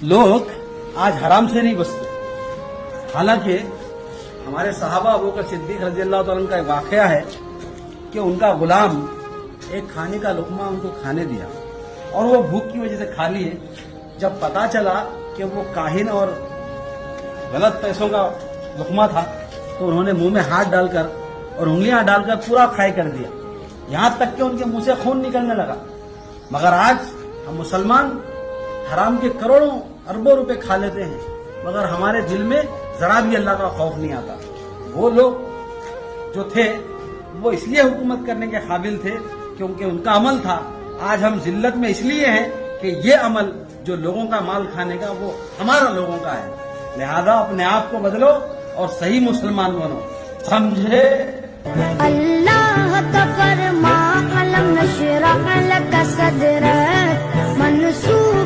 लोग आज हराम से नहीं बचते। हालांकि हमारे सहाबा अबू बकर सिद्दीक रज़ियल्लाहु ताला अन्हु का एक वाकया है कि उनका गुलाम एक खाने का लुकमा उनको खाने दिया और वो भूख की वजह से खा लिए। जब पता चला कि वो काहिन और गलत पैसों का लुकमा था तो उन्होंने मुंह में हाथ डालकर और उंगलियां डालकर पूरा खाई कर दिया, यहां तक कि उनके मुंह से खून निकलने लगा। मगर आज हम मुसलमान हराम के करोड़ों अरबों रुपए खा लेते हैं, मगर हमारे दिल में जरा भी अल्लाह का खौफ नहीं आता। वो लोग जो थे वो इसलिए हुकूमत करने के काबिल थे क्योंकि उनका अमल था। आज हम जिल्लत में इसलिए हैं कि ये अमल जो लोगों का माल खाने का वो हमारा लोगों का है। लिहाजा अपने आप को बदलो और सही मुसलमान बनो, समझे। अल्लाह का फरमा अलम नशरह लक सदरक मंसूर